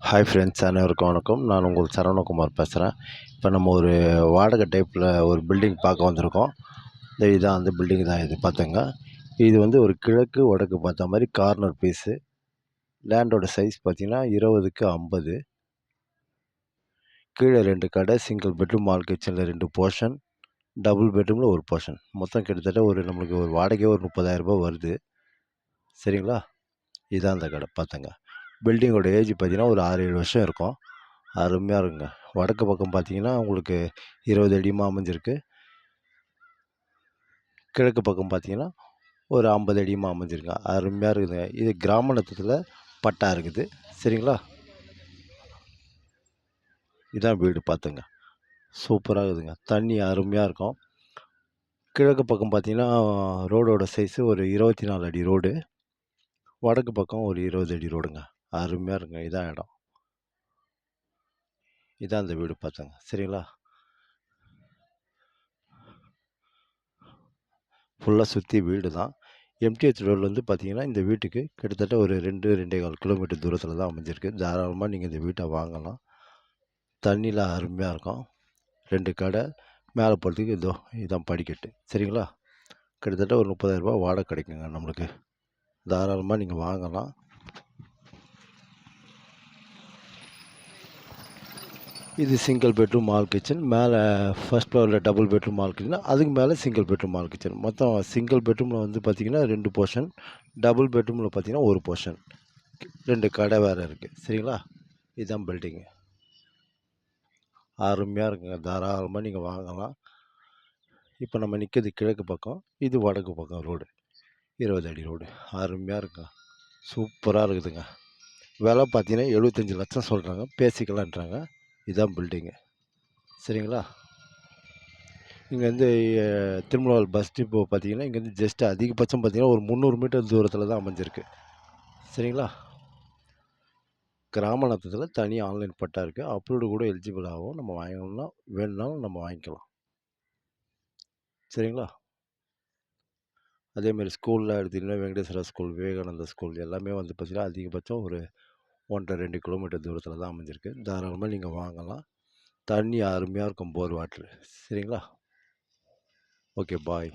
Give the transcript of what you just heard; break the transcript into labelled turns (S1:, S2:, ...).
S1: Hi friends, அனைவருக்கும் வணக்கம். நான் உங்கள் சரவணகுமார் பேசுகிறேன். இப்போ நம்ம ஒரு வாடகை டைப்பில் ஒரு பில்டிங் பார்க்க வந்திருக்கோம். இதுதான் அந்த பில்டிங் தான் இது பார்த்துங்க. இது வந்து ஒரு கிழக்கு வடக்கு பார்த்த மாதிரி கார்னர் பீஸு. லேண்டோட சைஸ் பார்த்தீங்கன்னா 20க்கு 50. கீழே 2 கடை, சிங்கிள் பெட்ரூம், ஆல் கிச்சனில் 2 போர்ஷன், டபுள் பெட்ரூமில் ஒரு போர்ஷன். மொத்தம் கிட்டத்தட்ட நம்மளுக்கு ஒரு வாடகையே ஒரு 30,000 வருது. சரிங்களா? இதுதான் அந்த கடை பார்த்துங்க. பில்டிங்கோட ஏஜ் பார்த்தீங்கன்னா ஒரு 6-7 வருஷம் இருக்கும். அருமையாக இருக்குங்க. வடக்கு பக்கம் பார்த்தீங்கன்னா உங்களுக்கு 20 அடியுமா அமைஞ்சிருக்கு. கிழக்கு பக்கம் பார்த்தீங்கன்னா ஒரு 50 அடியுமா அமைஞ்சிருங்க. அருமையாக இருக்குதுங்க. இது கிராமத்தில் பட்டா இருக்குது. சரிங்களா? இதான் வீடு பார்த்துங்க. சூப்பராக இருக்குதுங்க. தண்ணி அருமையாக இருக்கும். கிழக்கு பக்கம் பார்த்தீங்கன்னா ரோடோட சைஸு ஒரு 24 அடி ரோடு. வடக்கு பக்கம் ஒரு 20 அடி ரோடுங்க. அருமையாக இருக்குங்க. இதான் இடம். இதான் அந்த வீடு பார்த்துங்க. சரிங்களா? ஃபுல்லாக சுற்றி வீடு தான். எம்டிஹெச் ரோட்லேருந்து பார்த்தீங்கன்னா இந்த வீட்டுக்கு கிட்டத்தட்ட ஒரு 2-2.25 கிலோமீட்டர் தூரத்தில் தான் அமைஞ்சிருக்கு. தாராளமாக நீங்கள் இந்த வீட்டை வாங்கலாம். தண்ணியில் அருமையாக இருக்கும். 2 கடை, மேலே போகிறதுக்கு இதான் படிக்கட்டு. சரிங்களா? கிட்டத்தட்ட ஒரு 30,000 வாடகை கிடைக்குங்க நம்மளுக்கு. தாராளமாக நீங்கள் வாங்கலாம். இது சிங்கிள் பெட்ரூம் ஆல் கிச்சன். மேலே ஃபர்ஸ்ட் ஃப்ளோரில் டபுள் பெட்ரூம் ஆல் கிச்சன், அதுக்கு மேலே சிங்கிள் பெட்ரூம் ஆல் கிச்சன். மொத்தம் சிங்கிள் பெட்ரூமில் வந்து பார்த்திங்கன்னா 2 போர்ஷன், டபுள் பெட்ரூமில் பார்த்திங்கன்னா 1 போர்ஷன். 2 கடை வேறு இருக்குது. சரிங்களா? இதுதான் பில்டிங்கு. அருமையாக இருக்குங்க. தாராளமாக நீங்கள் வாங்கலாம். இப்போ நம்ம நிற்கிறது கிழக்கு பக்கம், இது வடக்கு பக்கம் ரோடு. 20 அடி ரோடு. அருமையாக இருக்குங்க. சூப்பராக இருக்குதுங்க. விலை பார்த்தீங்கன்னா 75 லட்சம் சொல்கிறாங்க. பேசிக்கலான்றாங்க. இதுதான் பில்டிங்கு. சரிங்களா? இங்கேருந்து திருமலவால் பஸ் டிப்போ பார்த்தீங்கன்னா இங்கேருந்து ஜஸ்ட் அதிகபட்சம் பார்த்தீங்கன்னா ஒரு 300 மீட்டர் தூரத்தில் தான் அமைஞ்சிருக்கு. சரிங்களா? கிராமத்தில் தனி ஆன்லைன் பட்டா இருக்குது. அப்ரூவ்டு கூட எலிஜிபிள் ஆகும். நம்ம வாங்கணும்னா வேணும்னாலும் நம்ம வாங்கிக்கலாம். சரிங்களா? அதேமாதிரி ஸ்கூலில் எடுத்திங்கன்னா வெங்கடேஸ்வரா ஸ்கூல், விவேகானந்தா ஸ்கூல் எல்லாமே வந்து பார்த்திங்கன்னா அதிகபட்சம் ஒரு 1.5-2 கிலோமீட்டர் தூரத்தில் தான் அமைஞ்சிருக்கு. தாராளமாக நீங்கள் வாங்கலாம். தண்ணி அருமையாக இருக்கும், போர் வாட்ரு. சரிங்களா? ஓகே, பாய்.